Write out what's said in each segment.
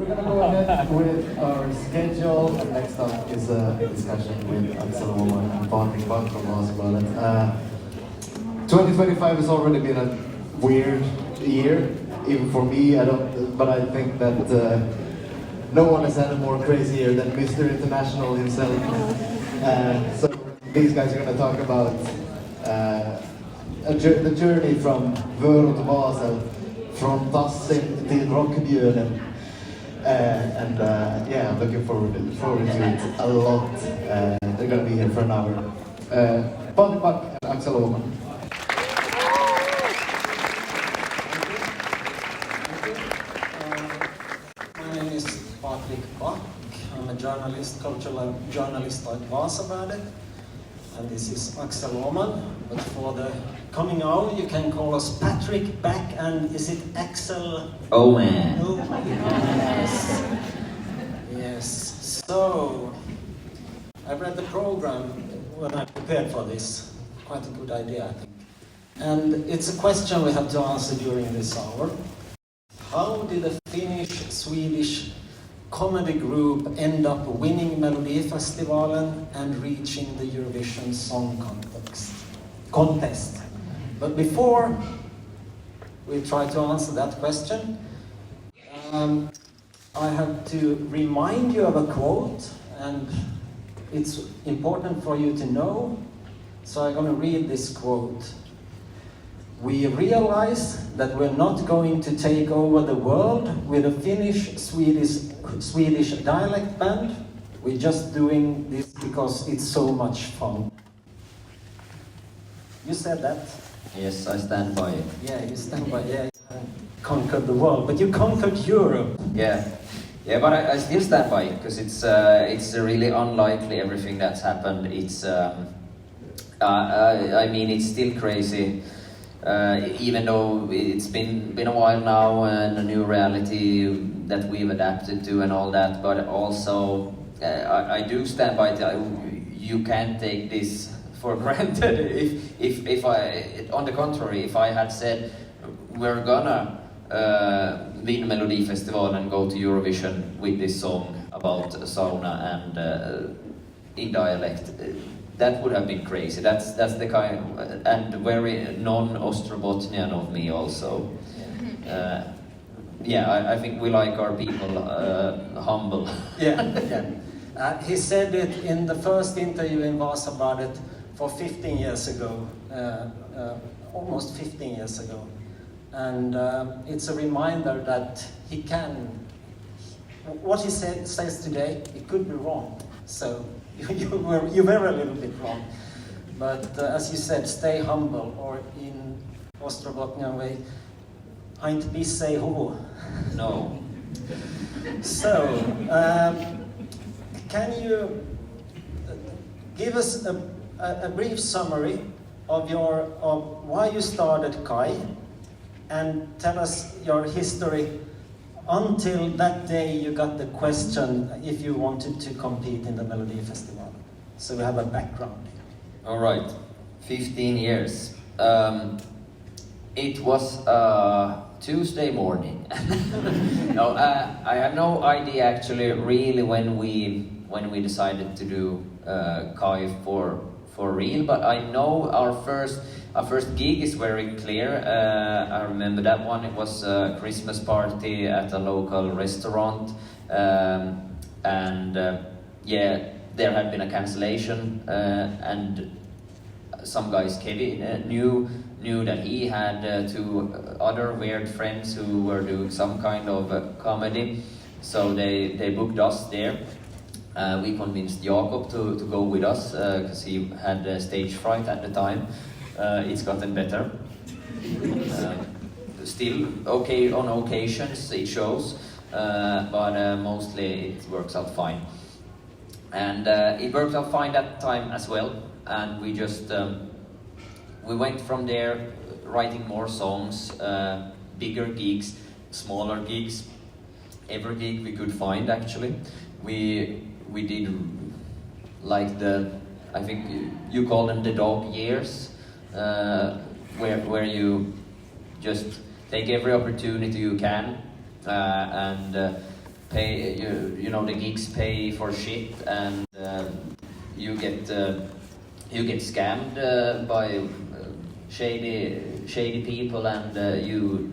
we're gonna go ahead with our schedule, and next up is a discussion with Axel Åhman and Patrik Bach from Wasa. 2025 has already been a weird year, even for me. But I think that no one has had a more crazy year than Mr. International himself. So these guys are going to talk about the journey from Bara to Wasa, from tassen till rockbjörnen. And yeah, I'm looking forward to it a lot. They're going to be here for an hour. Patrik Bach and Axel Åhman. My name is Patrik Bach. I'm a journalist, cultural journalist at Wasa, and this is Axel Åhman. But for the coming hour, you can call us Patrik Bach, and is it Axel Åhman? Oh, yes. Yes. So I read the program when I prepared for this. Quite a good idea, I think. And it's a question we have to answer during this hour. How did the Finnish-Swedish comedy group end up winning Melodifestivalen and reaching the Eurovision Song Contest? But before we try to answer that question, I have to remind you of a quote, and it's important for you to know, so I'm going to read this quote. We realize that we're not going to take over the world with a Finnish-Swedish dialect band. We're just doing this because it's so much fun. You said that? Yes, I stand by it. Yeah, you stand by it. Yeah, you conquered the world, but you conquered Europe. Yeah, but I still stand by it because it's really unlikely everything that's happened. It's I mean, it's still crazy. Even though it's been a while now and a new reality that we've adapted to and all that, but also I do stand by it. You can't take this for granted. If I, on the contrary, if I had said we're gonna win Melodifestivalen and go to Eurovision with this song about sauna and in dialect, that would have been crazy. That's the kind, and very non-Ostrobotnian of me also. Yeah, I think we like our people humble. Yeah. He said it in the first interview in Wasa for 15 years ago, almost 15 years ago. And it's a reminder that he can, what he says today, it could be wrong. So you were a little bit wrong. But as you said, stay humble, or in Ostrobotnian way, inte bissa i huvudet. No. So, can you give us a brief summary of why you started KAJ, and tell us your history until that day you got the question if you wanted to compete in the Melodifestivalen. So we have a background here. All right, 15 years. It was Tuesday morning. No, I have no idea actually really when we decided to do KAJ for real, but I know our first gig is very clear. I remember that one. It was a Christmas party at a local restaurant, and yeah, there had been a cancellation, and some guys, Kevin, knew that he had two other weird friends who were doing some kind of comedy, so they booked us there. We convinced Jakob to go with us because he had stage fright at the time. It's gotten better. Still okay on occasions, it shows, but mostly it works out fine. And it worked out fine that time as well. And we just we went from there, writing more songs, bigger gigs, smaller gigs, every gig we could find actually. We did like I think you call them the dog years, where you just take every opportunity you can, and you know, the gigs pay for shit, and you get scammed by shady people, and you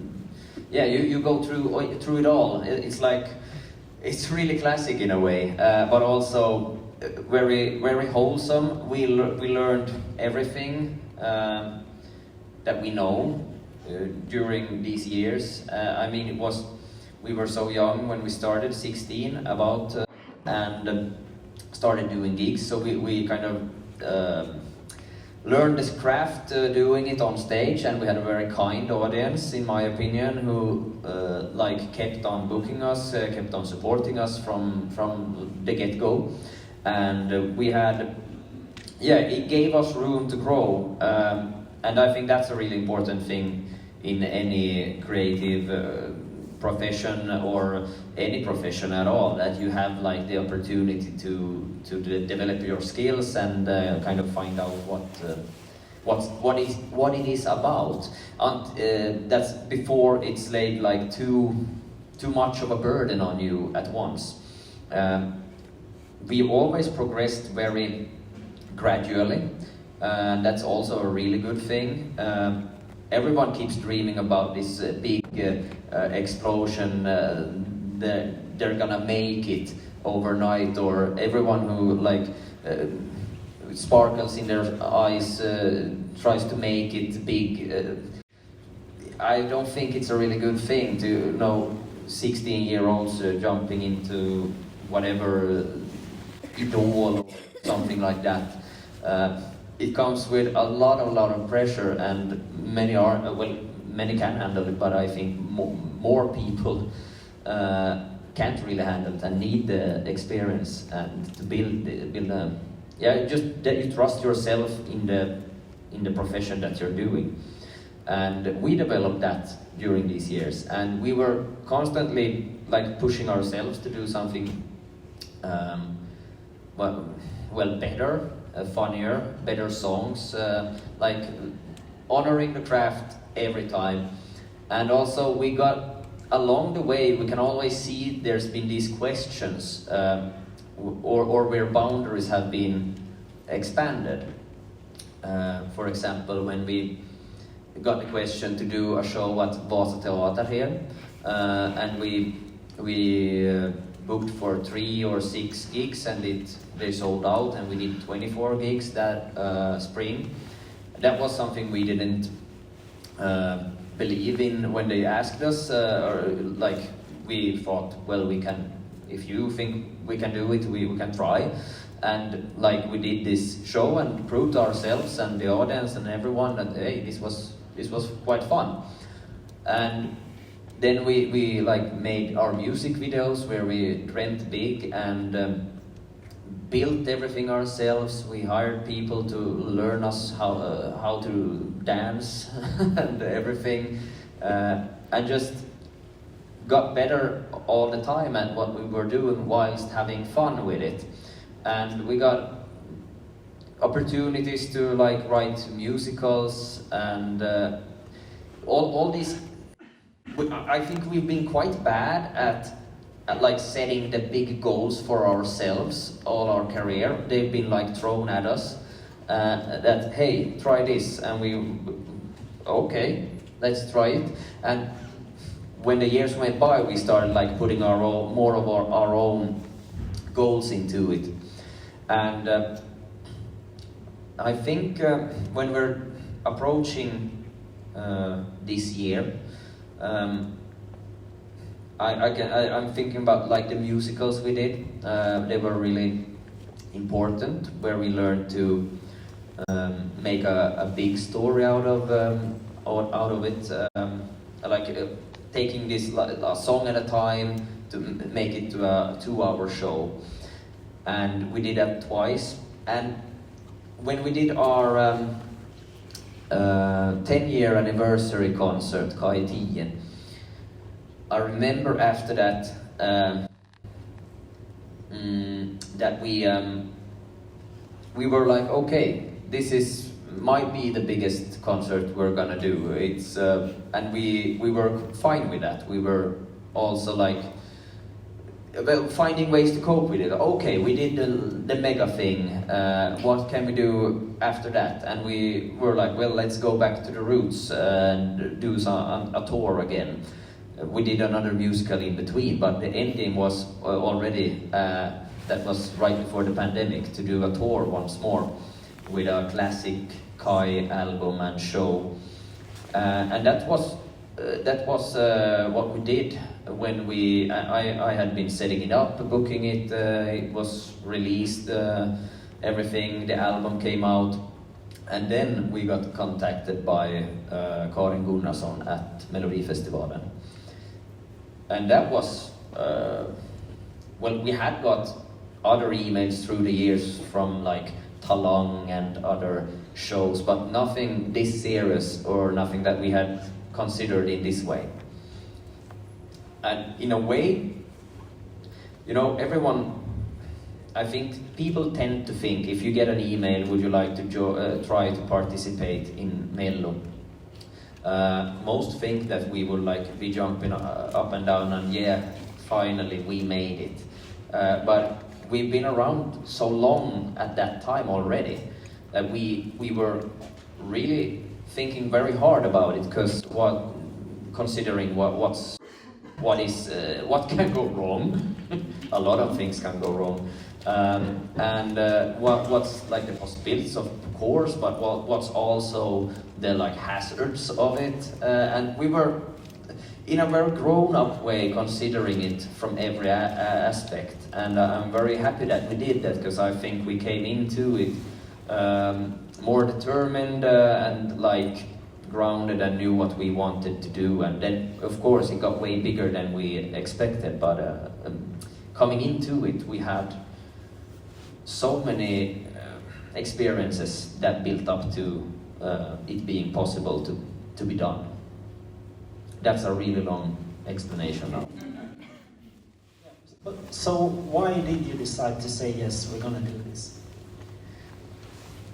go through it all. It's like, it's really classic in a way, but also very wholesome. We learned everything that we know during these years. I mean, we were so young when we started, 16 about, and started doing gigs. So we kind of learned this craft doing it on stage, and we had a very kind audience, in my opinion, who like kept on booking us, kept on supporting us from the get-go, and we had, it gave us room to grow, and I think that's a really important thing in any creative profession, or any profession at all, that you have like the opportunity to develop your skills and kind of find out what it is about, and that's before it's laid like too much of a burden on you at once. We always progressed very gradually, and that's also a really good thing. Everyone keeps dreaming about this big explosion, they're gonna make it overnight, or everyone who like sparkles in their eyes tries to make it big. I don't think it's a really good thing to know 16-year-olds jumping into whatever idol or something like that. It comes with a lot of pressure, and many can handle it, but I think more people can't really handle it and need the experience and to build just that you trust yourself in the profession that you're doing. And we developed that during these years, and we were constantly like pushing ourselves to do something better, funnier, better songs, like honoring the craft every time. And also we got, along the way, we can always see there's been these questions, or where boundaries have been expanded. For example, when we got the question to do a show at Wasa teater here, and we booked for 3 or 6 gigs, and they sold out, and we did 24 gigs that spring. That was something we didn't believe in when they asked us, or like we thought, well, we can, if you think we can do it, we can try. And like we did this show and proved ourselves and the audience and everyone that, hey, this was quite fun. And then we like made our music videos where we dreamt big and built everything ourselves. We hired people to learn us how to dance and everything, and just got better all the time at what we were doing whilst having fun with it. And we got opportunities to like write musicals and all these. I think we've been quite bad at like setting the big goals for ourselves all our career. They've been like thrown at us that, hey, try this, and we, okay, let's try it. And when the years went by, we started like putting more of our own goals into it. And I think when we're approaching this year, I'm thinking about like the musicals we did. They were really important, where we learned to make a big story out of it, like taking this a song at a time to make it to a 2-hour show. And we did that twice. And when we did our 10-year anniversary concert, KAJce, I remember after that that we were like, okay, this might be the biggest concert we're gonna do. It's and we were fine with that. We were also like, well, finding ways to cope with it. Okay, we did the mega thing. What can we do after that? And we were like, well, let's go back to the roots and do a tour again. We did another musical in between, but the end game was already, that was right before the pandemic, to do a tour once more with a classic KAJ album and show. And that was what we did when I had been setting it up, booking it, it was released, everything, the album came out, and then we got contacted by Karin Gunnarsson at Melodifestivalen. And that was, well, we had got other emails through the years from like Talang and other shows, but nothing this serious or nothing that we had considered in this way. And in a way, you know, everyone, I think people tend to think, if you get an email, would you like to try to participate in Mello? Most think that we would like be jumping up and down and yeah, finally we made it. But we've been around so long at that time already that we were really thinking very hard about it, because considering what can go wrong, a lot of things can go wrong, and what's like the possibilities of course, but what's also the like hazards of it, and we were in a very grown-up way considering it from every aspect, and I'm very happy that we did that, because I think we came into it more determined and like grounded and knew what we wanted to do, and then of course it got way bigger than we expected, but coming into it we had so many experiences that built up to it being possible to be done. That's a really long explanation now. So why did you decide to say yes, we're gonna do this?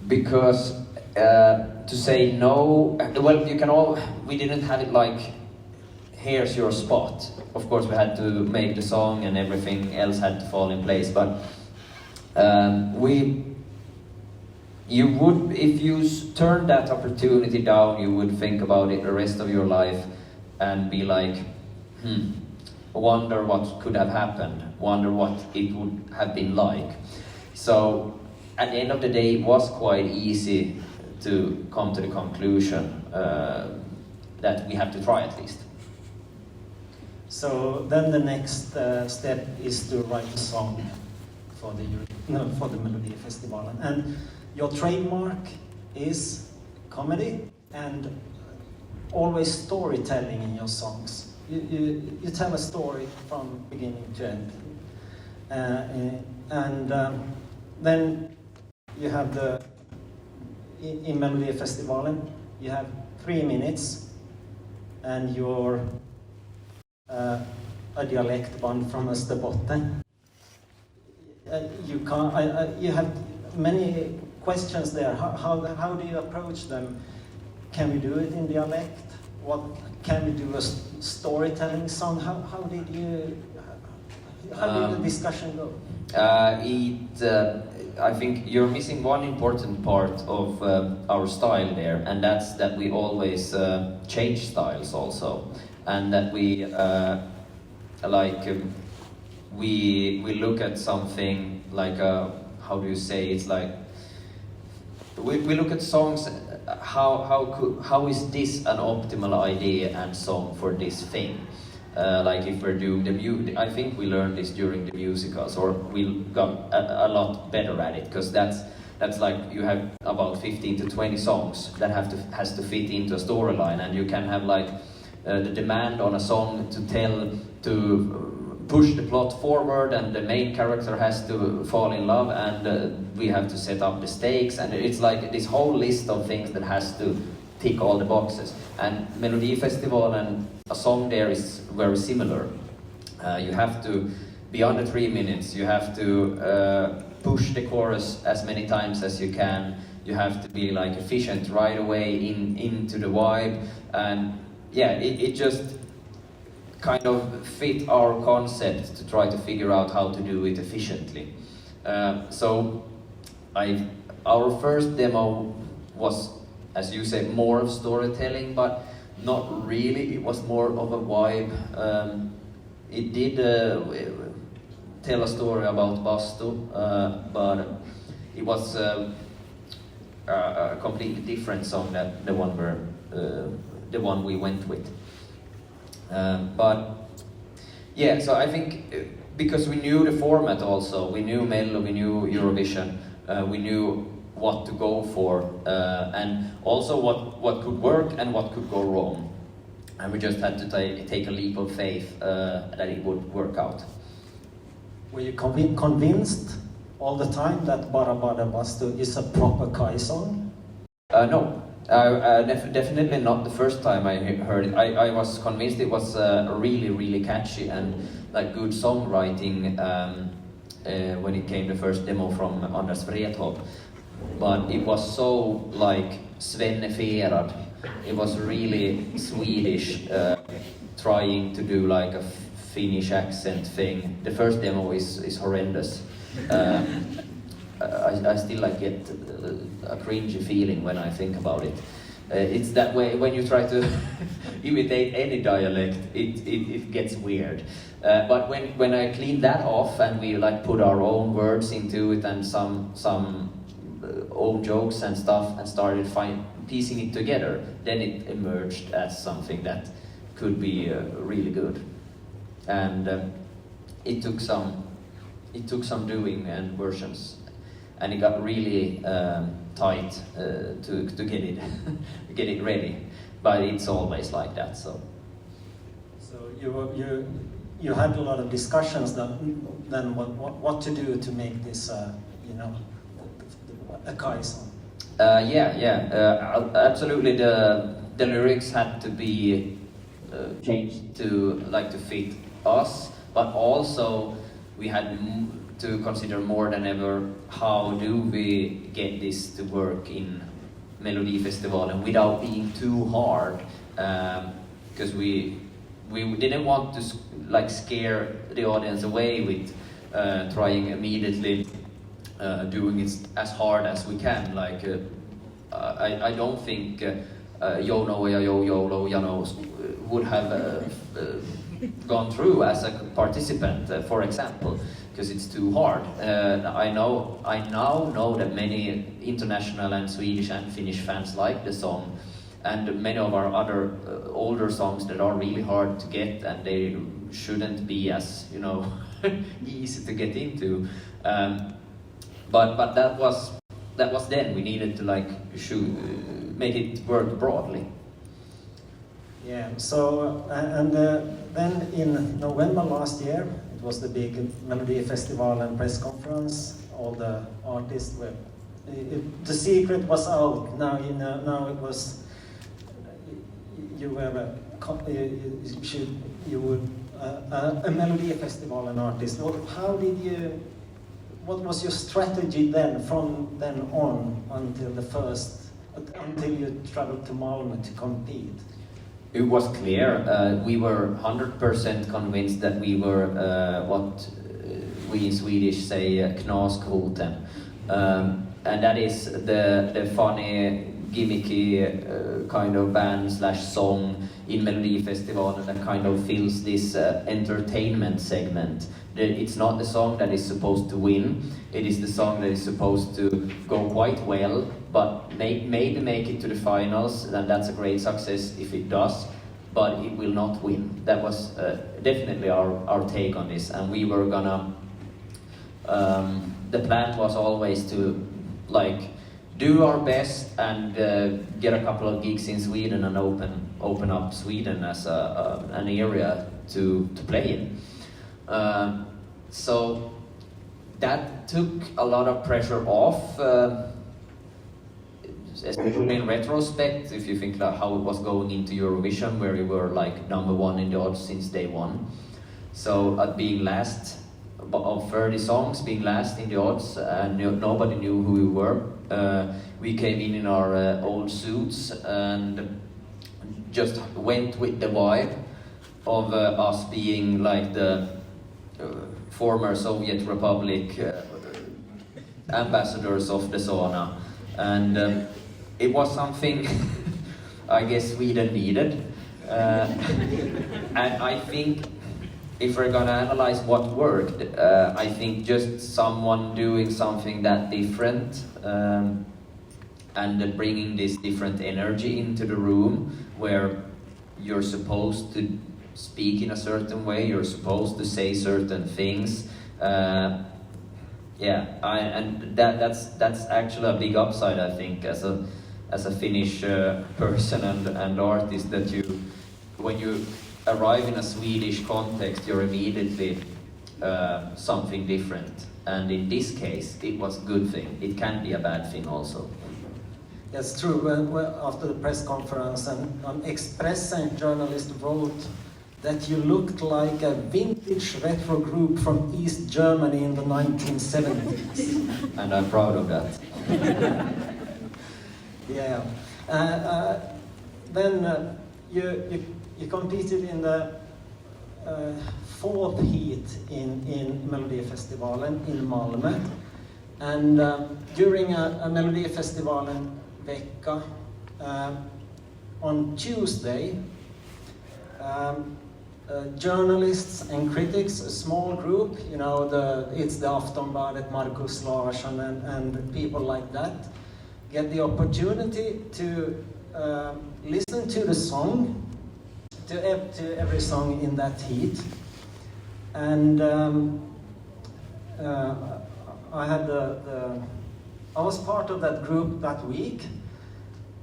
Because to say no, well, we didn't have it like, here's your spot. Of course we had to make the song and everything else had to fall in place, but you would, if you turn that opportunity down, you would think about it the rest of your life and be like, wonder what could have happened, wonder what it would have been like. So at the end of the day, it was quite easy to come to the conclusion that we have to try at least. So then the next step is to write a song for the Melodifestivalen, and your trademark is comedy and always storytelling in your songs. You tell a story from beginning to end, and then you have in Melodifestivalen you have 3 minutes, and you're a dialektband from Österbotten. You have many questions there. How do you approach them? Can we do it in dialect? What can we do a storytelling song? How did the discussion go? I think you're missing one important part of our style there, and that's that we always change styles also, and that we we look at something like how do you say, it's like we look at songs, how is this an optimal idea and song for this thing. Like if we're doing the music, I think we learned this during the musicals, or we got a lot better at it, because that's like you have about 15 to 20 songs that has to fit into a storyline, and you can have like the demand on a song to push the plot forward, and the main character has to fall in love, and we have to set up the stakes, and it's like this whole list of things that has to tick all the boxes. And Melodifestivalen, a song there is very similar. You have to be under 3 minutes, you have to push the chorus as many times as you can, you have to be like efficient right away into the vibe, and yeah, it just kind of fit our concept to try to figure out how to do it efficiently. So our first demo was, as you said, more of storytelling, but not really. It was more of a vibe. It did tell a story about bastu, but it was a completely different song than the one we went with. But yeah, so I think because we knew the format also, we knew Mello, we knew Eurovision, we knew what to go for, and also what could work and what could go wrong. And we just had to take a leap of faith that it would work out. Were you convinced all the time that Bara, bada, bastu is a proper KAJ song? No, definitely not the first time I heard it. I was convinced it was really, really catchy and like good songwriting when it came the first demo from Anders Wrethov. But it was so like Svenneferad. It was really Swedish, trying to do like a Finnish accent thing. The first demo is horrendous. I still like get a cringy feeling when I think about it. It's that way when you try to imitate any dialect, it gets weird. But when I cleaned that off and we like put our own words into it and some old jokes and stuff and started piecing it together, then it emerged as something that could be really good. And it took some doing and versions, and it got really tight to get it get it ready. But it's always like that. So you had a lot of discussions then what to do to make this a KAJ song. Absolutely. The lyrics had to be changed to fit us, but also we had to consider more than ever how do we get this to work in Melodifestivalen without being too hard, because we didn't want to scare the audience away with trying immediately doing it as hard as we can. I don't think Yo No Ya Yo Yo Ya No would have gone through as a participant, for example, because it's too hard. I now know that many international and Swedish and Finnish fans like the song, and many of our other older songs that are really hard to get, and they shouldn't be as easy to get into. But that was then. We needed to make it work broadly. Yeah. So then in November last year, it was the big Melodifestivalen press conference. All the artists were. The secret was out. Now it was. You were a Melodifestivalen artist. How did you? What was your strategy then, from then on until you traveled to Malmö to compete? It was clear. We were 100% convinced that we were what we in Swedish say knaskvoten, and that is the funny, gimmicky kind of band/song in Melodifestivalen that kind of fills this entertainment segment. It's not the song that is supposed to win. It is the song that is supposed to go quite well, but maybe make it to the finals, and that's a great success if it does, but it will not win. That was definitely our take on this, and we were gonna... the plan was always to do our best and get a couple of gigs in Sweden and open up Sweden as an area to play in. So that took a lot of pressure off, especially in retrospect, if you think how it was going into Eurovision, where we were #1 in the odds since day one. So at being last of 30 songs, being last in the odds, and nobody knew who we were. We came in our old suits and just went with the vibe of us being like the former Soviet Republic ambassadors of the sauna, and it was something I guess Sweden needed, and I think if we're gonna analyze what worked, I think just someone doing something that different, and bringing this different energy into the room where you're supposed to speak in a certain way, you're supposed to say certain things. That's actually a big upside, I think, as a Finnish person and artist, that when you arrive in a Swedish context, you're immediately something different. And in this case, it was a good thing. It can be a bad thing also. It's true. Well, after the press conference, and an Expressen journalist wrote that you looked like a vintage retro group from East Germany in the 1970s. And I'm proud of that. Yeah. Then you competed in the fourth heat in Melodifestivalen in Malmö. And during a Melodifestivalen vecka, on Tuesday, journalists and critics, a small group, it's the Aftonbladet, Markus Larsson and people like that, get the opportunity to listen to the song, to every song in that heat. And I was part of that group that week,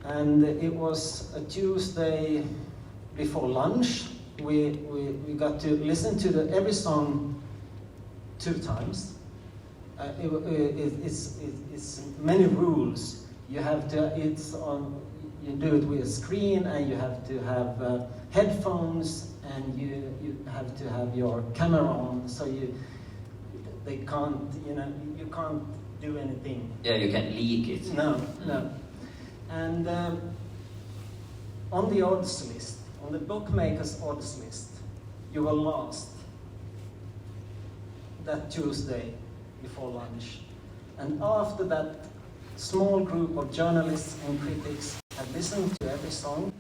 and it was a Tuesday before lunch. We got to listen to every song 2 times. It's many rules. You have to. You do it with a screen, and you have to have headphones, and you have to have your camera on, so they can't. You can't do anything. Yeah, you can't leak it. No. And on the odds list, on the bookmakers' odds list, you were last that Tuesday before lunch. And after that small group of journalists and critics had listened to every song,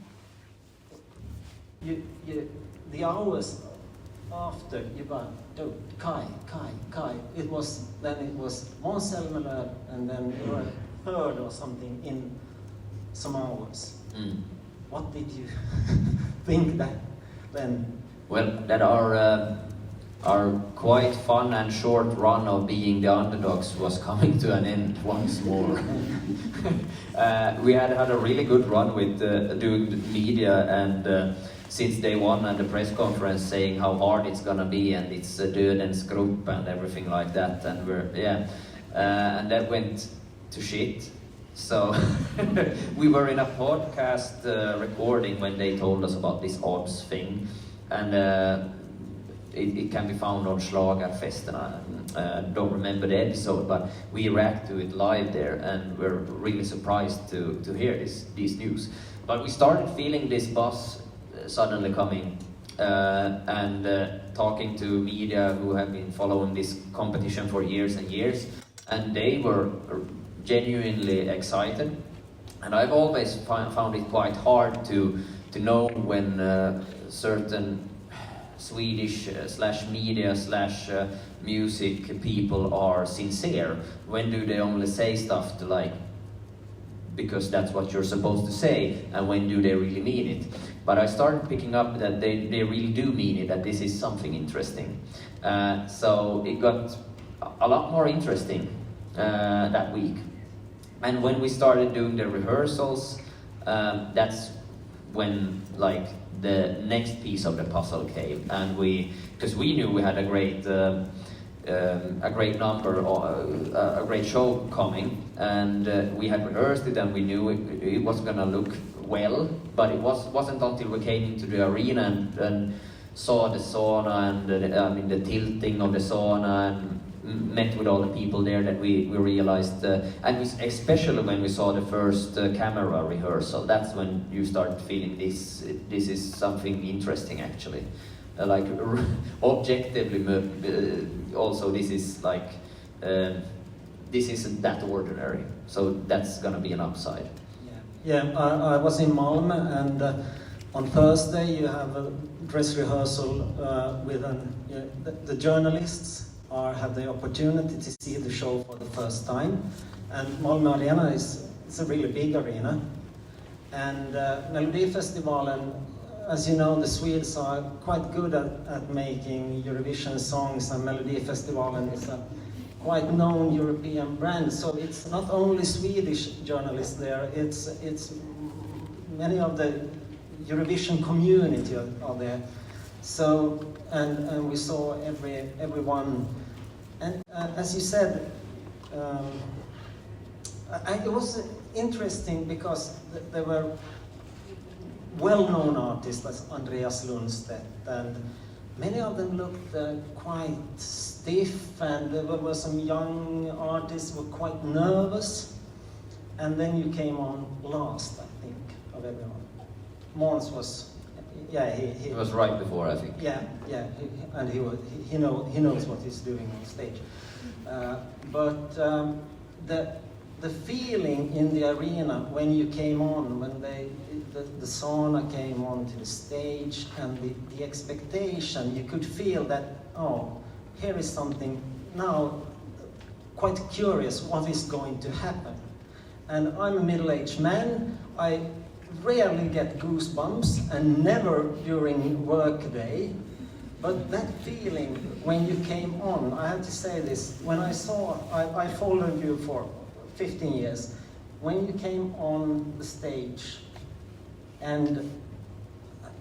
the hours after you got KAJ. It was oneself, and then you were third or something in some hours. What did you think then? Well, that our quite fun and short run of being the underdogs was coming to an end once more. We had a really good run with doing the media, and since day one at the press conference saying how hard it's gonna be, and it's dödens grupp and everything like that, and and that went to shit. So we were in a podcast recording when they told us about this odds thing, and it can be found on Schlagerfesterna. Don't remember the episode, but we react to it live there, and we're really surprised to hear these news. But we started feeling this buzz suddenly coming, and talking to media who have been following this competition for years and years, and they were genuinely excited. And I've always found it quite hard to know when certain Swedish /media /music people are sincere. When do they only say stuff to because that's what you're supposed to say, and when do they really mean it? But I started picking up that they really do mean it, that this is something interesting. So it got a lot more interesting that week. And when we started doing the rehearsals, that's when the next piece of the puzzle came, and because we knew we had a great number, a great show coming, and we had rehearsed it, and we knew it was gonna look well, but it wasn't until we came into the arena and saw the sauna and the tilting of the sauna and met with all the people there that we realized, especially when we saw the first camera rehearsal, that's when you start feeling this is something interesting actually. like objectively, also this is like this isn't that ordinary. So that's gonna be an upside. Yeah, I was in Malmö, and on Thursday you have a dress rehearsal with the journalists have the opportunity to see the show for the first time. And Malmö Arena it's a really big arena. And Melodifestivalen, as you know, the Swedes are quite good at making Eurovision songs, and Melodifestivalen is a quite known European brand. So it's not only Swedish journalists there, it's many of the Eurovision community are there. So, and we saw everyone. And as you said, it was interesting because there were well-known artists like Andreas Lundstedt, and many of them looked quite stiff, and there were some young artists who were quite nervous. And then you came on last, I think, of everyone. Måns was, yeah, he was right before, I think. Yeah, and he knows what he's doing on stage. But the feeling in the arena when you came on, when the sauna came onto the stage, and the expectation, you could feel that, oh, here is something now quite curious, what is going to happen? And I'm a middle-aged man, I rarely get goosebumps, and never during work day. But that feeling when you came on, I have to say this, when I followed you for 15 years, when you came on the stage and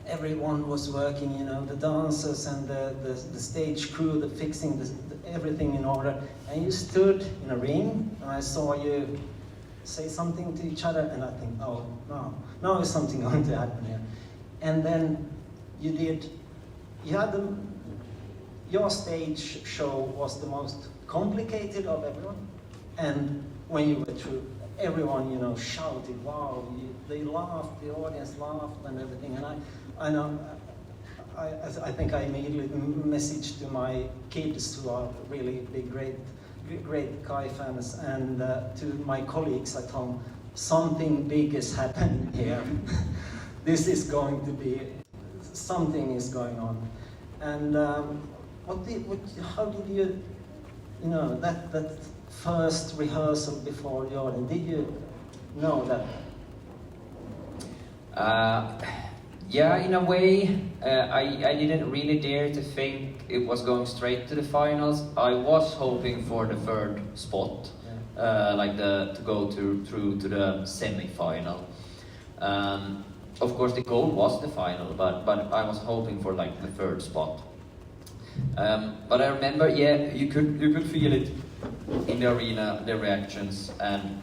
everyone was working, you know, the dancers and the stage crew, the fixing everything in order, and you stood in a ring, and I saw you say something to each other, and I think, oh, no, now is something going to happen here. And then your stage show was the most complicated of everyone, and when you were through, everyone, you know, shouted, wow, they laughed, the audience laughed and everything, and I think I immediately messaged to my kids, who are really big, great KAJ fans, and to my colleagues at home, something big is happening here. This is going to be, something is going on. And how did you know, that first rehearsal before the audience, did you know that? Yeah, in a way, I didn't really dare to think it was going straight to the finals. I was hoping for the third spot, like to go through to the semi-final. Of course, the goal was the final, but I was hoping for like the third spot. But I remember, yeah, you could feel it in the arena, the reactions, and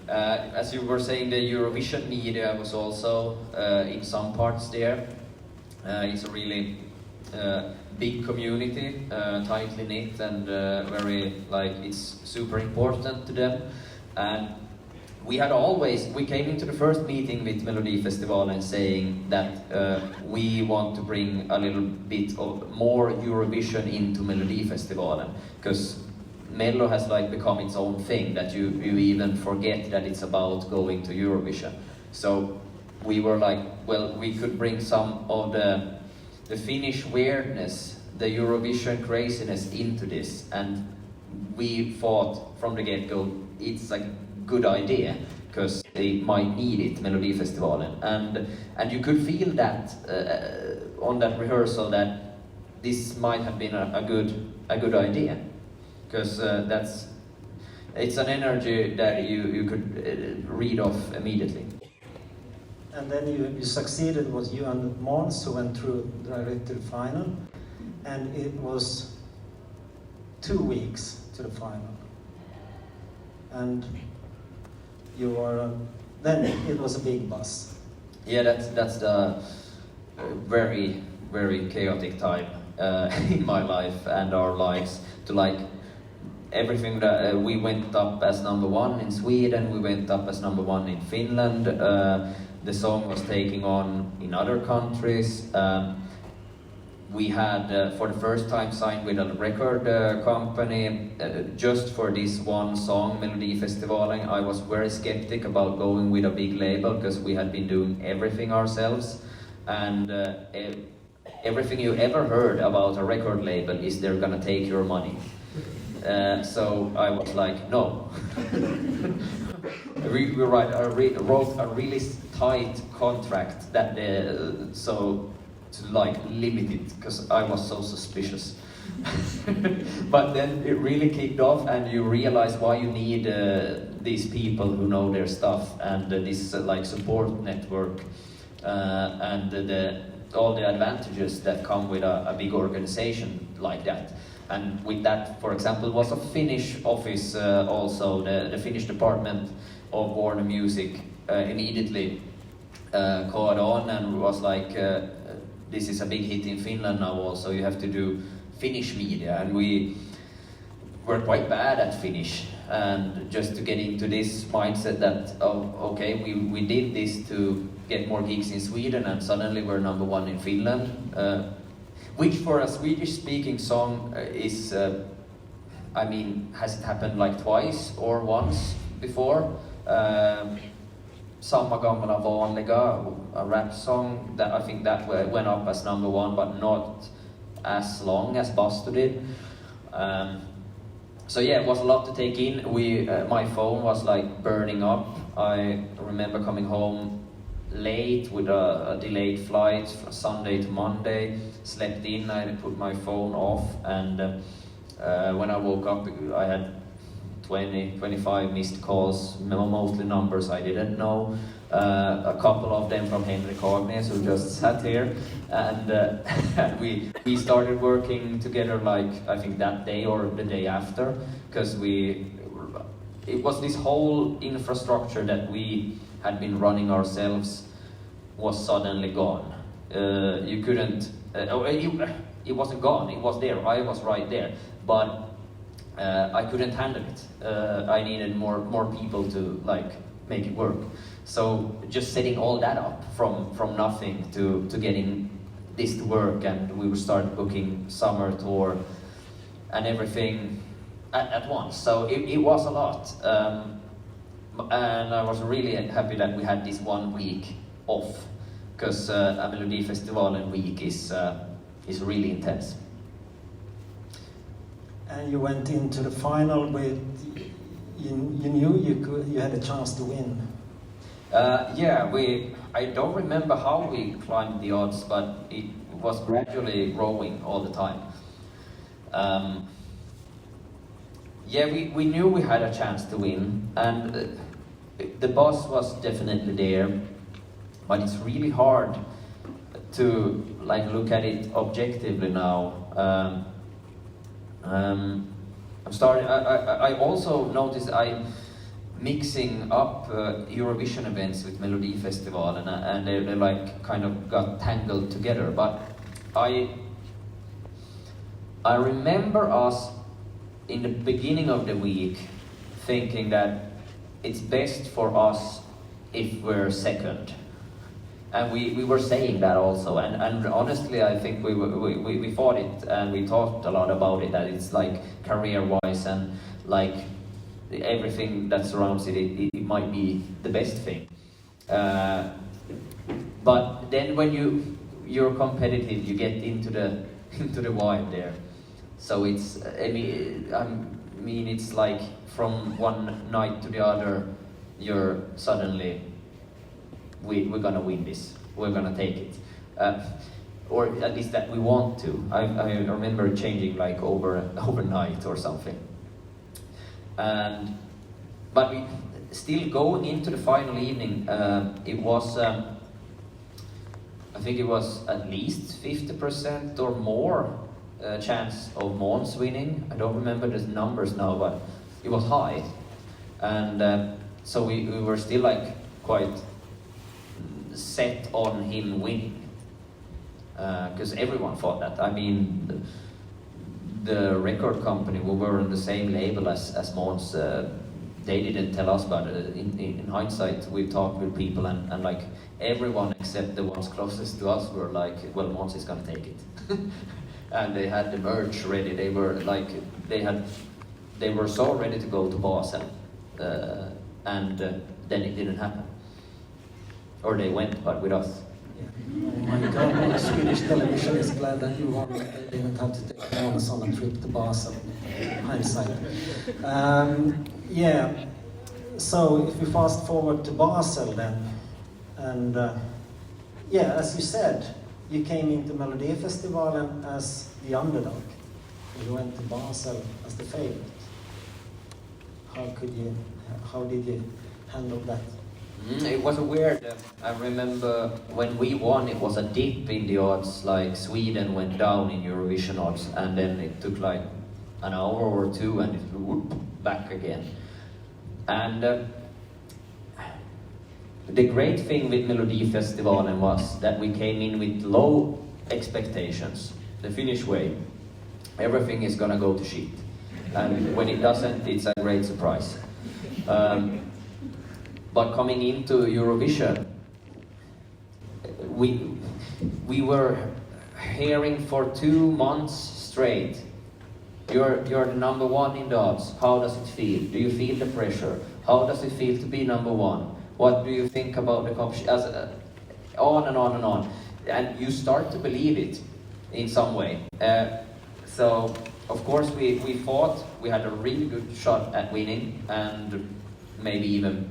as you were saying, the Eurovision media was also in some parts there. It's a really big community, tightly knit, and very, like, it's super important to them. And we came into the first meeting with Melodifestivalen saying that we want to bring a little bit of more Eurovision into Melodifestivalen, because Mello has like become its own thing, that you even forget that it's about going to Eurovision. So we were like, well, we could bring some of the Finnish weirdness, the Eurovision craziness into this, and we thought from the get-go it's a good idea, because they might need it, Melodifestivalen, and you could feel that on that rehearsal that this might have been a good idea, because it's an energy that you could read off immediately. And then you succeeded, was you and Måns who went through directly to the final, and it was 2 weeks to the final. And you were, then it was a big buzz. Yeah, that's the very, very chaotic time in my life and our lives, to like everything that we went up as #1 in Sweden, we went up as #1 in Finland. The song was taking on in other countries. we had for the first time signed with a record company just for this one song, Melodifestivalen. I was very skeptic about going with a big label because we had been doing everything ourselves, and everything you ever heard about a record label is they're gonna take your money. So I was like, no. We wrote a really tight contract that so to like limit it, because I was so suspicious. But then it really kicked off, and you realize why you need these people who know their stuff, and this like support network, and all the advantages that come with a big organization like that. And with that, for example, was a Finnish office also, the Finnish department of Aurora Music immediately caught on and was like, this is a big hit in Finland now also, you have to do Finnish media. And we were quite bad at Finnish, and just to get into this mindset that, oh, okay, we did this to get more gigs in Sweden, and suddenly we're #1 in Finland. Which for a Swedish-speaking song is, I mean, has it happened like twice or once before? Samma gamla vanliga, a rap song that I think that went up as #1, but not as long as Bastu did. So yeah, it was a lot to take in. My phone was like burning up. I remember coming home late with a delayed flight from Sunday to Monday, slept in, I put my phone off, and when I woke up I had 20-25 missed calls, mostly numbers I didn't know, a couple of them from Henrik Agnes, who just sat here, and we started working together like I think that day or the day after, because it was this whole infrastructure that we had been running ourselves was suddenly gone. You couldn't, it wasn't gone, it was there, I was right there, but I couldn't handle it. I needed more people to like make it work. So just setting all that up from nothing to getting this to work, and we would start booking summer tour and everything at once. So it was a lot. And I was really happy that we had this 1 week off, because a Melodifestivalen week is really intense. And you went into the final with, you knew you had a chance to win. Yeah, I don't remember how we climbed the odds, but it was gradually growing all the time. Yeah, we knew we had a chance to win, and the buzz was definitely there, but it's really hard to like look at it objectively now. I also noticed I'm mixing up Eurovision events with Melodifestivalen, and they like kind of got tangled together. But I remember us in the beginning of the week thinking that it's best for us if we're second. And we were saying that also, and honestly I think we thought it, and we talked a lot about it, that it's like career-wise and like everything that surrounds it, it might be the best thing. But then when you're competitive, you get into the vibe there. So it's, I mean it's like from one night to the other, you're suddenly, we're gonna win this, we're gonna take it. Or at least that we want to. I remember changing like overnight or something. But we still going into the final evening, it was, I think it was at least 50% or more chance of Måns winning. I don't remember the numbers now, but it was high. And so we were still like quite set on him winning, because everyone thought that. I mean, the record company, we were on the same label as Måns, they didn't tell us, but in hindsight, we talked with people, and like everyone except the ones closest to us were like, well, Måns is gonna take it. And they had the merch ready. They were like, they were so ready to go to Basel, and then it didn't happen. Or they went, but with us. Yeah. Oh my God, Swedish television is glad that you won. They didn't have to take Måns on a trip to Basel. Hindsight. Yeah. So if we fast forward to Basel then, and yeah, as you said, you came into Melodifestivalen as the underdog. You went to Basel as the favorite. How did you handle that? It was weird. I remember when we won, it was a dip in the odds, like Sweden went down in Eurovision odds, and then it took like an hour or two and it whoop, back again. And the great thing with Melodifestivalen was that we came in with low expectations. The Finnish way, everything is gonna go to shit. And when it doesn't, it's a great surprise. But coming into Eurovision, we were hearing for 2 months straight, you're the number one in the odds. How does it feel? Do you feel the pressure? How does it feel to be number one? What do you think about the competition? On and on and on. And you start to believe it in some way. So, of course, we thought we had a really good shot at winning and maybe even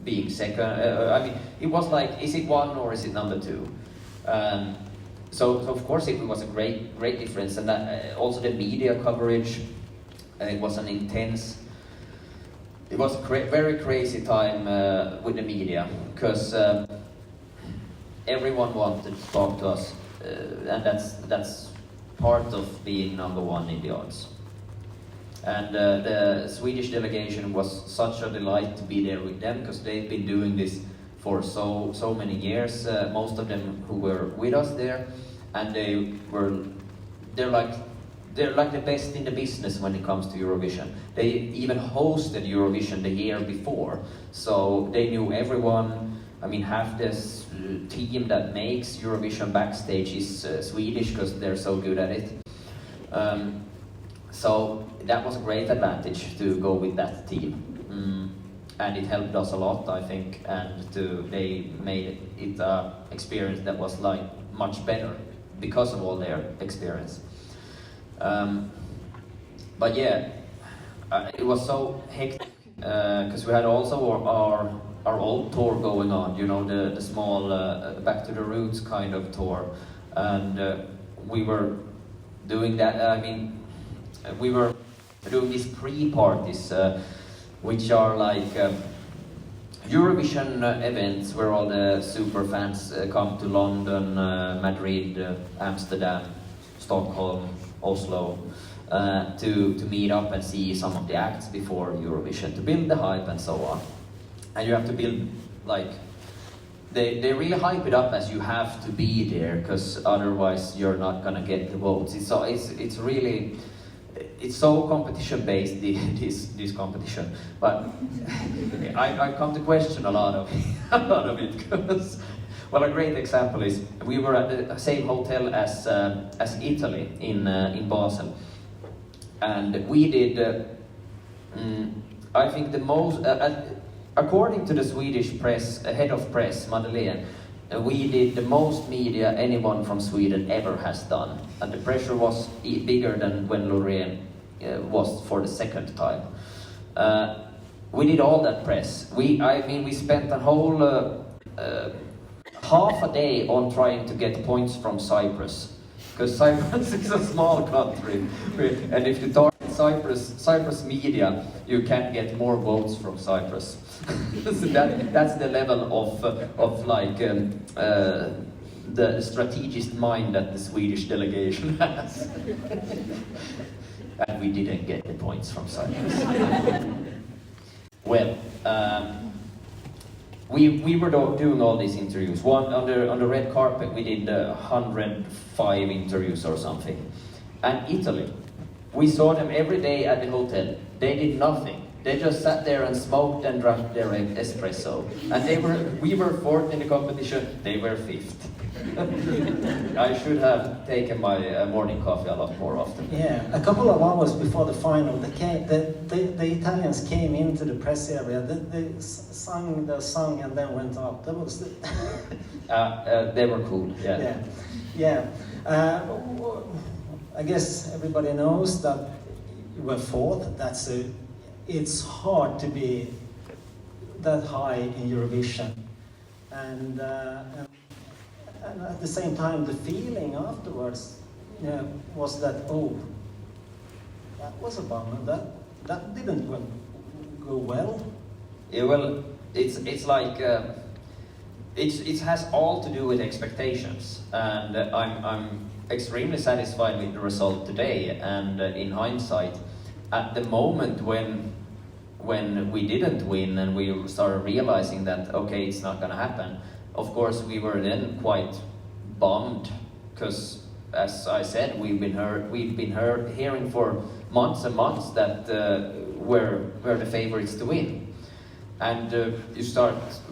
being second. I mean, it was like, is it one or is it number two? So of course it was a great difference, and that, also the media coverage. It was an intense. It was a very crazy time with the media, because everyone wanted to talk to us, and that's part of being number one in the odds. And the Swedish delegation was such a delight to be there with them, because they've been doing this for so many years. Most of them who were with us there, and they're like the best in the business when it comes to Eurovision. They even hosted Eurovision the year before, so they knew everyone. I mean, half this team that makes Eurovision backstage is Swedish, because they're so good at it. So that was a great advantage to go with that team. And it helped us a lot, I think, and they made it an experience that was like much better because of all their experience. But yeah, it was so hectic, because we had also our old tour going on, you know, the small Back to the Roots kind of tour, and we were doing that. I mean, we were doing these pre-parties, which are like Eurovision events where all the super fans come to London, Madrid, Amsterdam, Stockholm, Oslo, to meet up and see some of the acts before Eurovision, to build the hype and so on. And you have to build, like, they really hype it up as you have to be there, because otherwise you're not gonna get the votes. It's really, it's so competition based, this competition. But I come to question a lot of it, because, well, a great example is we were at the same hotel as Italy in Basel, and we did I think the most according to the Swedish press, head of press Madeleine, we did the most media anyone from Sweden ever has done, and the pressure was bigger than when Loreen was for the second time. We did all that press. I mean, we spent a whole half a day on trying to get points from Cyprus, because Cyprus is a small country, and if you target Cyprus media, you can get more votes from Cyprus. So that's the level of like the strategist mind that the Swedish delegation has. And we didn't get the points from Cyprus. Well, we were doing all these interviews. One on the red carpet, we did 105 interviews or something. And Italy, we saw them every day at the hotel. They did nothing. They just sat there and smoked and drank their espresso. And we were fourth in the competition, they were fifth. I should have taken my morning coffee a lot more often. Yeah, a couple of hours before the final, the Italians came into the press area. They sang the song and then went out. That was they were cool. Yeah. Yeah. I guess everybody knows that you were fourth. It's hard to be that high in Eurovision, and at the same time, the feeling afterwards, was that that was a bummer. That didn't go well. Yeah, well, it's like it has all to do with expectations, and I'm extremely satisfied with the result today. And in hindsight, at the moment when we didn't win and we started realizing that okay, it's not going to happen. Of course, we were then quite bummed because, as I said, we've been hearing for months and months that we're the favorites to win, and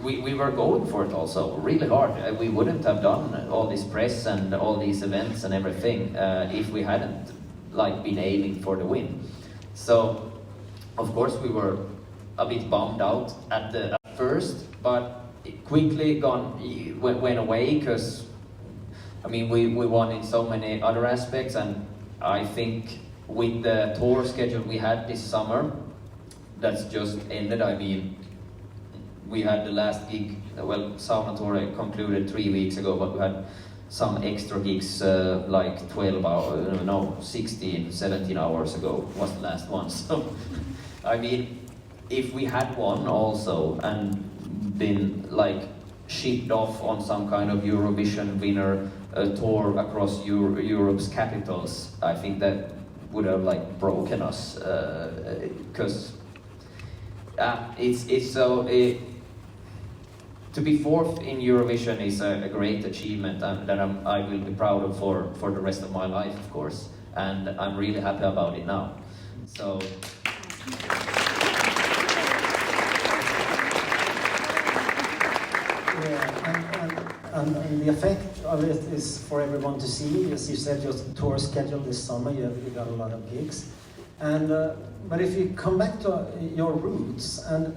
we were going for it also really hard. We wouldn't have done all this press and all these events and everything if we hadn't been aiming for the win. So, of course, we were a bit bummed out at first, but it quickly went away because, I mean, we won in so many other aspects, and I think with the tour schedule we had this summer, that's just ended. I mean, we had the last gig, well, Sauna Tour concluded 3 weeks ago, but we had some extra gigs like 12 hours, no, 16, 17 hours ago was the last one. So, I mean, if we had won also and been shipped off on some kind of Eurovision winner tour across Europe's capitals, I think that would have broken us because it's so. To be fourth in Eurovision is a great achievement that I will be proud of for the rest of my life, of course, and I'm really happy about it now. So. Yeah, and the effect of it is for everyone to see. As you said, your tour schedule this summer, you got a lot of gigs, and but if you come back to your roots, and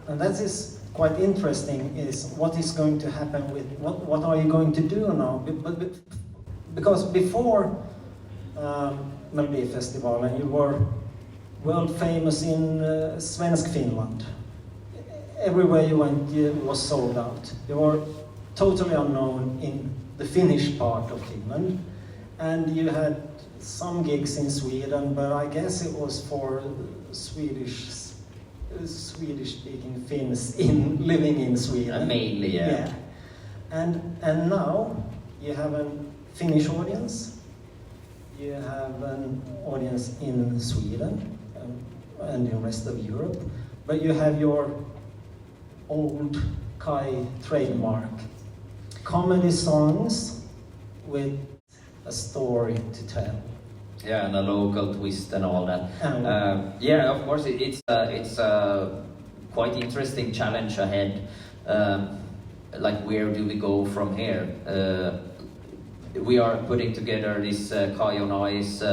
that is quite interesting, is what is going to happen with what are you going to do now? Because before Melodifestivalen, you were world famous in Svensk Finland. Everywhere you went, it was sold out. You were totally unknown in the Finnish part of Finland, and you had some gigs in Sweden, but I guess it was for Swedish-speaking Finns living in Sweden. Mainly, yeah. And now you have a Finnish audience, you have an audience in Sweden and the rest of Europe, but you have your old KAJ trademark. Comedy songs with a story to tell. Yeah, and a local twist and all that. Yeah, of course, it's a quite interesting challenge ahead. Where do we go from here? We are putting together this KAJ on Ice,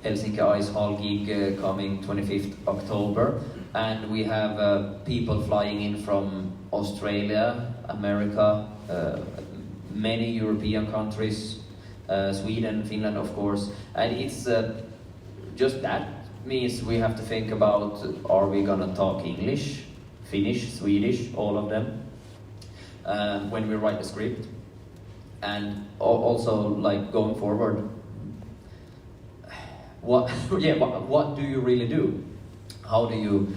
Helsinki Ice Hall gig coming 25th October. And we have people flying in from Australia, America, many European countries, Sweden, Finland, of course. And it's just that means we have to think about, are we gonna talk English, Finnish, Swedish, all of them, when we write the script. And also, going forward, what do you really do? How do you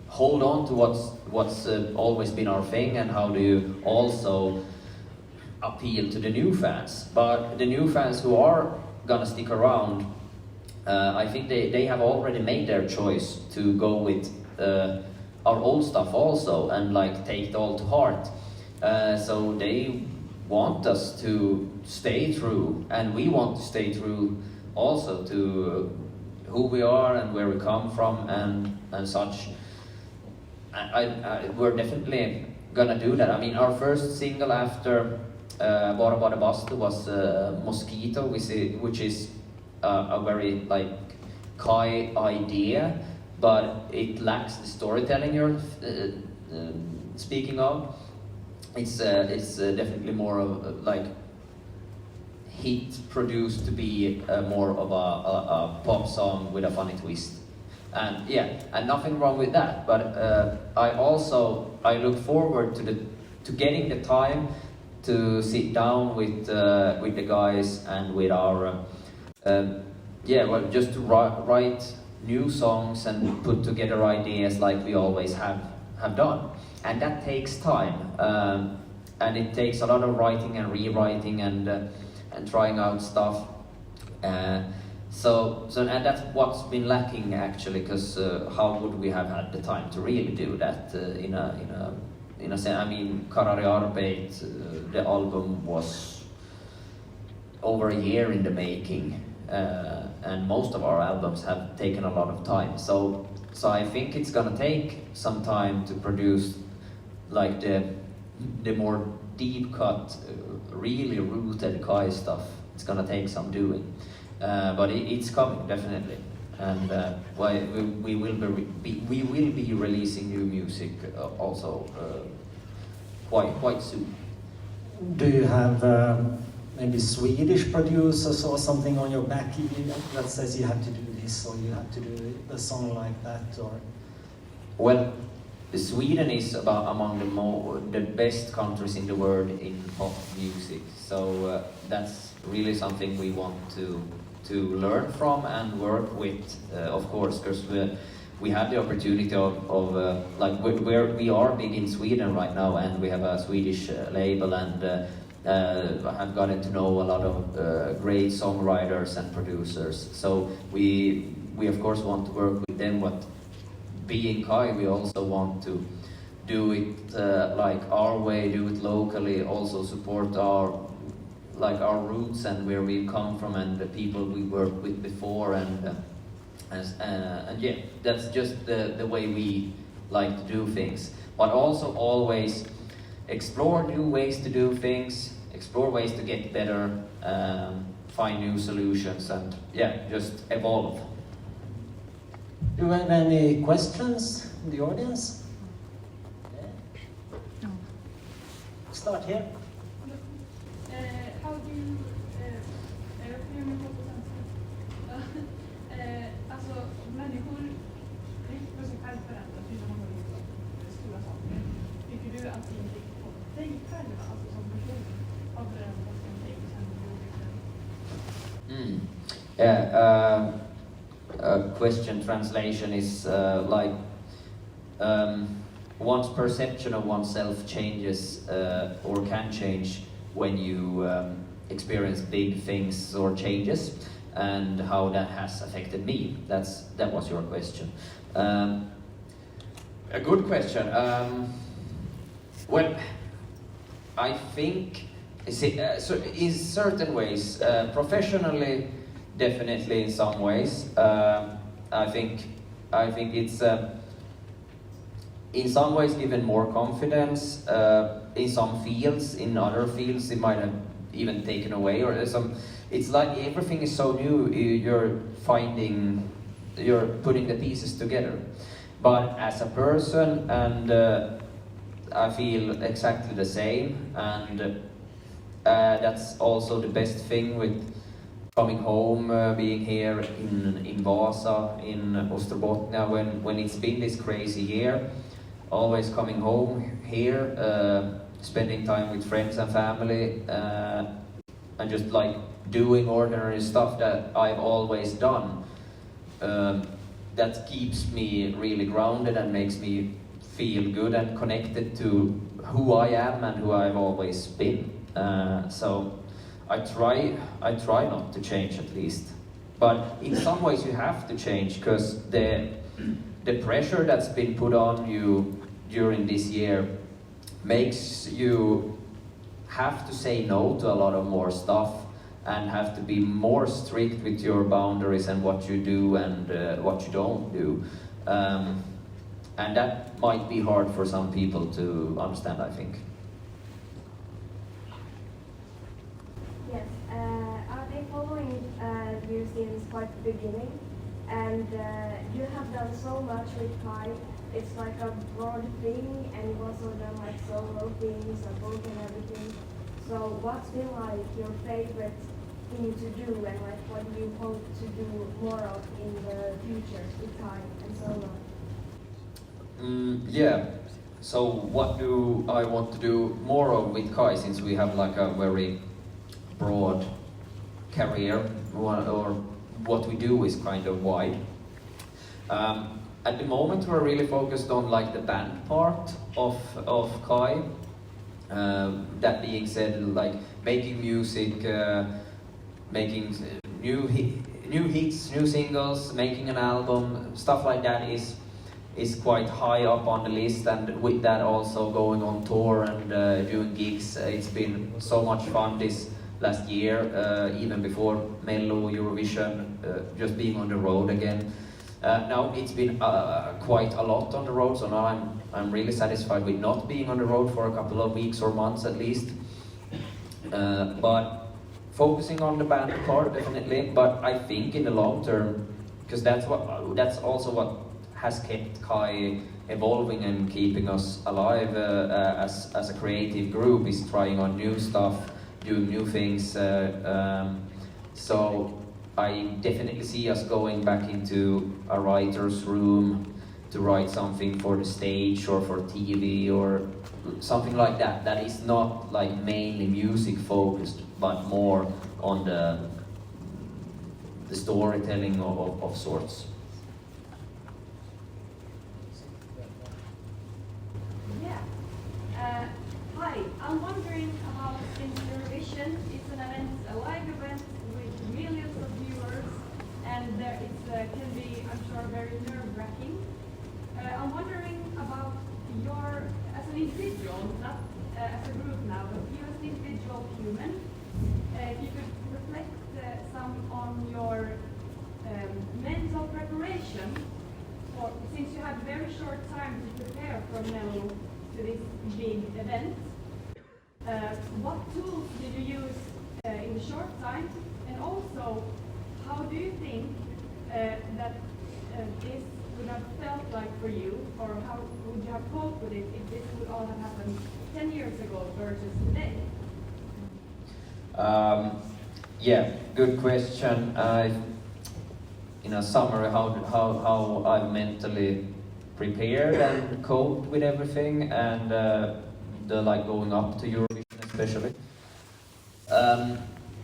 hold on to what's always been our thing, and how do you also appeal to the new fans? But the new fans who are gonna stick around, I think they have already made their choice to go with our old stuff also, and take it all to heart. So they want us to stay true, and we want to stay true also to who we are and where we come from and such. We're definitely gonna do that. I mean, our first single after Bara, bada, bastu was Mosquito, which is a very like KAJ idea, but it lacks the storytelling you're speaking of. It's definitely more of like hit produced to be more of a pop song with a funny twist. And yeah, and nothing wrong with that. But I look forward to getting the time to sit down with the guys and with our just to write new songs and put together ideas like we always have done. And that takes time, and it takes a lot of writing and rewriting and trying out stuff. So and that's what's been lacking actually, because how would we have had the time to really do that in a sense? I mean, Karari Arbeit, the album was over a year in the making, and most of our albums have taken a lot of time. So I think it's gonna take some time to produce like the more deep cut, really rooted KAJ stuff. It's gonna take some doing. But it's coming definitely, and we will be releasing new music also quite soon. Do you have maybe Swedish producers or something on your back that says you have to do this or you have to do a song like that? Or well, Sweden is among the best countries in the world in pop music, so that's really something we want to learn from and work with, of course, because we have the opportunity of like where we are big in Sweden right now, and we have a Swedish label, and have gotten to know a lot of great songwriters and producers. So we of course want to work with them, but being KAJ, we also want to do it like our way, do it locally, also support our roots and where we come from and the people we worked with before, and yeah, that's just the way we like to do things. But also always explore new ways to do things, explore ways to get better, find new solutions, and yeah, just evolve. Do you have any questions in the audience? Yeah. Start here. How do you, alltså människor riktar sig själv förändras när man har gjort stora saker. Tycker du att din blick på dig själv, alltså som person, har förändrats sen dig sen du gjorde det? Question translation is like one's perception of oneself changes or can change when you experience big things or changes, and how that has affected me. That was your question. A good question. Well, I think so in certain ways, professionally, definitely in some ways. I think it's in some ways given more confidence. In some fields, in other fields, it might have even taken away, or some. It's like everything is so new. You're putting the pieces together. But as a person, and I feel exactly the same, and that's also the best thing with coming home, being here in Wasa, in Österbotten, when it's been this crazy year. Always coming home here, spending time with friends and family, and just like doing ordinary stuff that I've always done. That keeps me really grounded and makes me feel good and connected to who I am and who I've always been. So I try not to change, at least. But in some ways you have to change, because the pressure that's been put on you during this year makes you have to say no to a lot of more stuff, and have to be more strict with your boundaries and what you do and what you don't do. And that might be hard for some people to understand, I think. Yes, I've been following you since quite the beginning, and you have done so much with KAJ. It's like a broad thing, and you've also done like solo things, a book and everything. So what's been like your favorite thing to do, and like what do you hope to do more of in the future with KAJ and solo? Yeah, so what do I want to do more of with KAJ, since we have like a very broad career, or what we do is kind of wide. At the moment we're really focused on like the band part of KAJ. That being said, like making music, making new hits, new singles, making an album, stuff like that is quite high up on the list, and with that also going on tour and doing gigs. It's been so much fun this last year, even before Mello, Eurovision, just being on the road again. Now it's been quite a lot on the road, so now I'm really satisfied with not being on the road for a couple of weeks or months at least. But focusing on the band part definitely, but I think in the long term, because that's also what has kept KAJ evolving and keeping us alive as a creative group, is trying on new stuff, doing new things. So I definitely see us going back into a writer's room to write something for the stage or for TV or something like that. That is not like mainly music focused, but more on the storytelling of sorts. Hi, I'm wondering about, since Eurovision is an event, a live event with millions of viewers, and it can be, I'm sure, very nerve-wracking. I'm wondering about your, as an individual, not as a group now, but you as an individual human, if you could reflect some on your mental preparation, since you had very short time to prepare for Mello to this big event. What tools did you use in the short time, and also how do you think that this would have felt like for you, or how would you have coped with it if this would all have happened 10 years ago versus today? Yeah, good question. In a summary, how I've mentally prepared and coped with everything, and the like going up to Eurovision especially.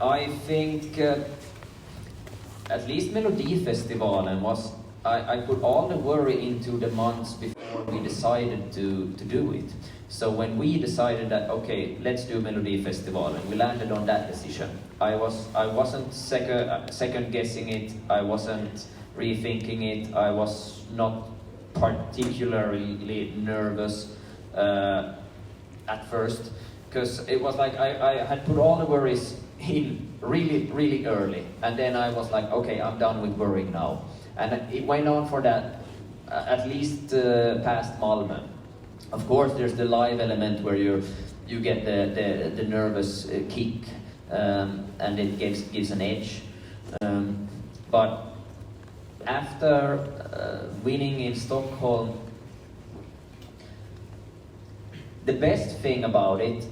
I think at least Melodifestivalen was, I put all the worry into the months before we decided to do it. So when we decided that, okay, let's do Melodifestivalen, we landed on that decision. I wasn't second guessing it, I wasn't rethinking it, I was not particularly nervous at first, because it was like I had put all the worries in really early, and then I was like, okay, I'm done with worrying now. And it went on for that at least past Malmö. Of course, there's the live element where you get the nervous kick, and it gives an edge. But after winning in Stockholm, the best thing about it,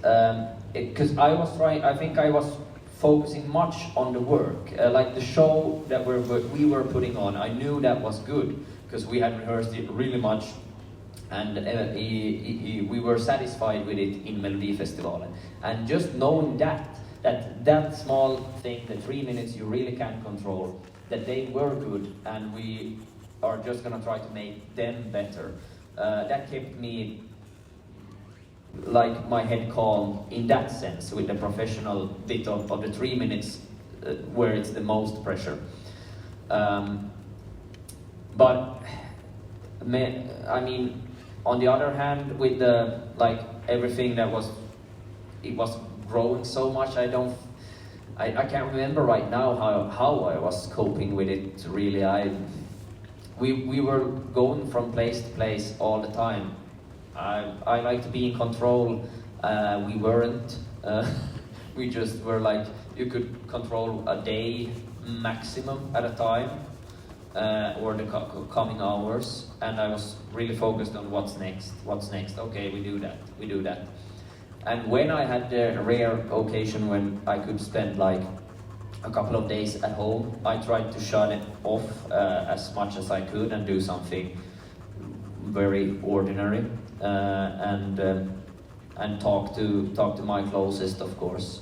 because I think I was focusing much on the work, like the show that we were putting on. I knew that was good because we had rehearsed it really much, and we were satisfied with it in Melodifestivalen. And just knowing that small thing, the 3 minutes you really can't control, that they were good, and we are just gonna try to make them better. That kept me, like, my head calm in that sense, with the professional bit of the 3 minutes where it's the most pressure. But I mean, on the other hand, with the everything that was growing so much, I can't remember right now how I was coping with it. Really, we were going from place to place all the time. I like to be in control. We weren't. We just were like, you could control a day maximum at a time, or the coming hours, and I was really focused on what's next. Okay, we do that. And when I had the rare occasion when I could spend like a couple of days at home, I tried to shut it off as much as I could and do something very ordinary, and talk to my closest, of course.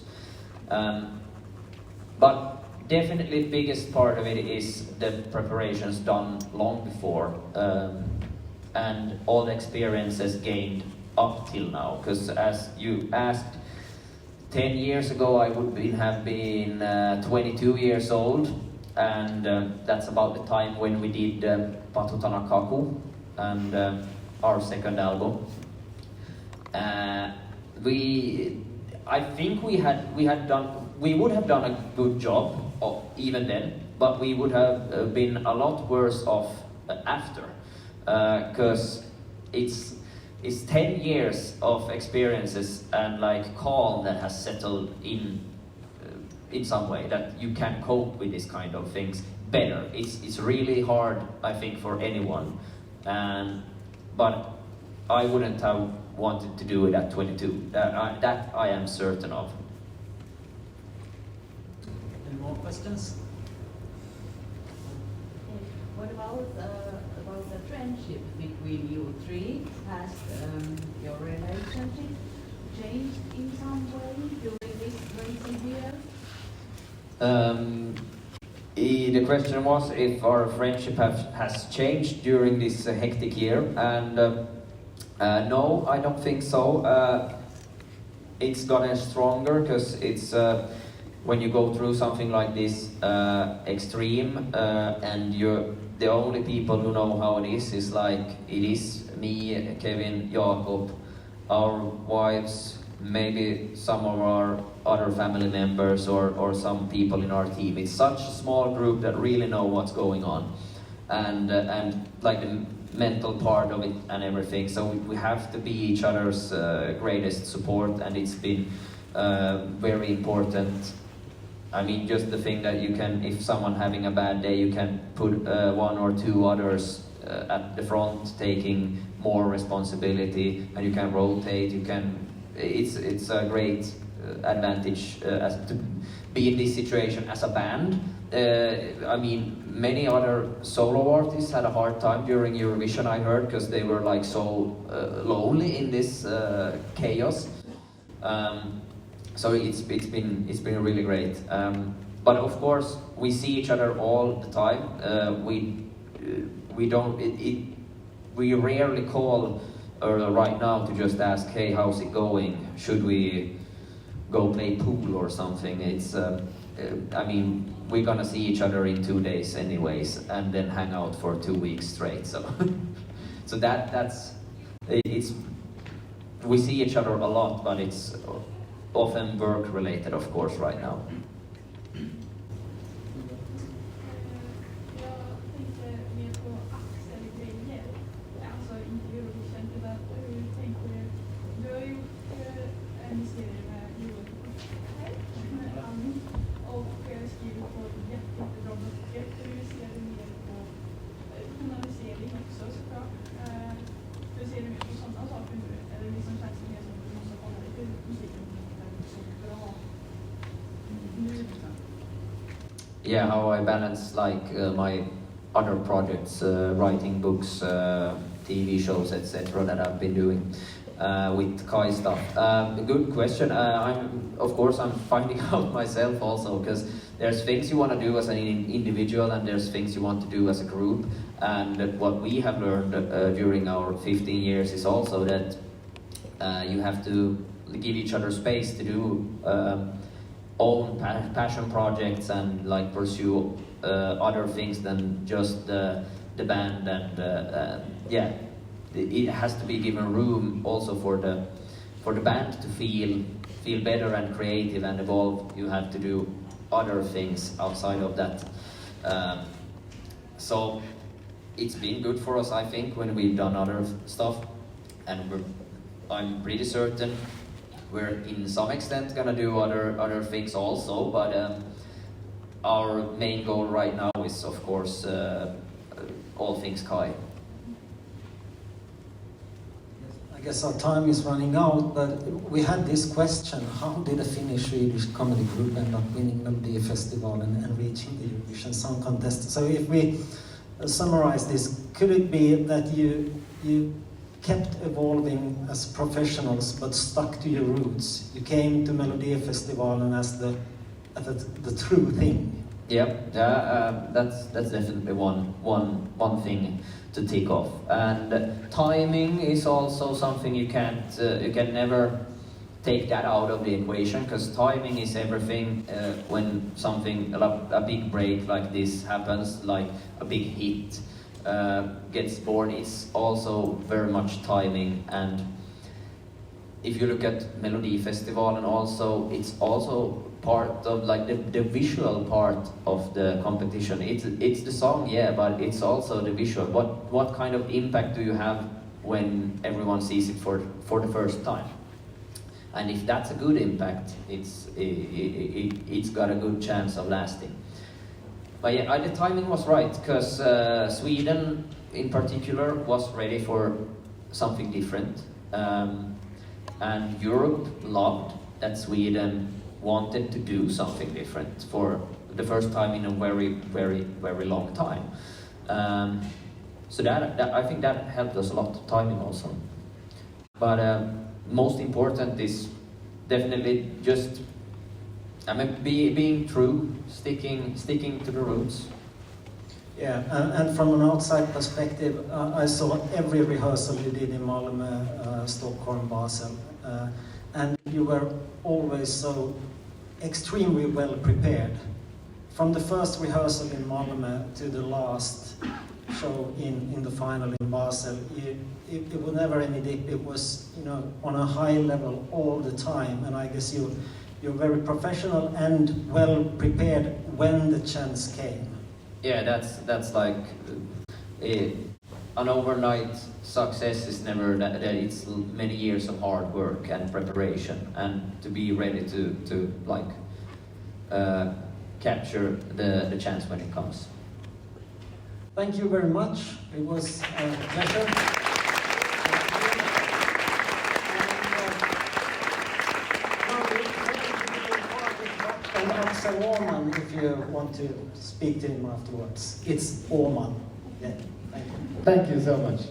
But definitely the biggest part of it is the preparations done long before, and all the experiences gained up till now. Because as you asked, 10 years ago I would have been 22 years old, and that's about the time when we did Patutana Kaku and our second album. I think we would have done a good job even then, but we would have been a lot worse off after, because it's 10 years of experiences and like calm that has settled in some way that you can cope with this kind of things better. It's really hard, I think, for anyone, but I wouldn't have wanted to do it at 22. That I am certain of. Any more questions? What about the friendship between you three? Has your relationship changed in some way during this crazy year? The question was if our friendship has changed during this hectic year, and no, I don't think so. It's gotten stronger because it's when you go through something like this extreme, and you're the only people who know how it is like it is me, Kevin, Jakob, our wives, maybe some of our other family members or some people in our team. It's such a small group that really know what's going on, and like the mental part of it and everything. So we have to be each other's greatest support, and it's been very important. I mean, just the thing that you can, if someone having a bad day, you can put one or two others at the front taking more responsibility, and you can rotate. You can. It's a great advantage as to be in this situation as a band. I mean, many other solo artists had a hard time during Eurovision, I heard, because they were like so lonely in this chaos. So it's been really great. But of course, we see each other all the time. We rarely call right now to just ask, hey, how's it going? Should we go play pool or something? It's I mean, we're gonna see each other in 2 days anyways, and then hang out for 2 weeks straight. So, so that's we see each other a lot, but it's often work related, of course, right now. Jag tänkte mer på Axel-grejer, alltså inte Eurovision, utan hur tänker du? Du har gjort en serie med Joel och skrivit på jättebra böcker. Hur ser du mer på journalisering också, såklart? Hur ser du mer på sådana saker nu? Eller liksom känns det mer som att du måste hålla dig till musiken för att ha nu? Yeah, how I balance like my other projects, writing books, TV shows, etc. that I've been doing with KAJ stuff. Good question. I'm finding out myself also, because there's things you want to do as an individual and there's things you want to do as a group. And what we have learned during our 15 years is also that you have to give each other space to do own passion projects and like pursue other things than just the band, and yeah, it has to be given room also for the band to feel better and creative and evolve. You have to do other things outside of that. So it's been good for us, I think, when we've done other stuff, and I'm pretty certain we're in some extent gonna do other things also, but our main goal right now is, of course, all things KAJ. I guess our time is running out, but we had this question: how did a Finnish-Swedish comedy group end up winning Melodifestivalen and reaching the Eurovision Song Contest? So if we summarize this, could it be that you kept evolving as professionals but stuck to your roots? You came to Melodifestivalen as the true thing. Yeah, that's definitely one thing to tick off. And timing is also something you can never take that out of the equation, because timing is everything. When something, a big break like this happens, like a big hit gets born, it's also very much timing. And if you look at Melodifestivalen, also it's also part of like the visual part of the competition. It's the song, yeah, but it's also the visual. What kind of impact do you have when everyone sees it for the first time? And if that's a good impact, it's got a good chance of lasting. But yeah, the timing was right, because Sweden in particular was ready for something different, and Europe loved that Sweden wanted to do something different for the first time in a very, very, very long time. So that I think that helped us a lot, timing also. But most important is definitely just, being true, sticking to the roots. Yeah, and from an outside perspective, I saw every rehearsal you did in Malmö, Stockholm, Basel, and you were always so extremely well prepared. From the first rehearsal in Malmö to the last show in the final in Basel, it was never any dip. It was, on a high level all the time, and I guess you're very professional and well prepared when the chance came. Yeah, that's like an overnight success is never that. It's many years of hard work and preparation, and to be ready to like capture the chance when it comes. Thank you very much. It was a pleasure. And Axel Åhman, if you want to speak to him afterwards. It's Åhman. Yeah, thank you. Thank you so much.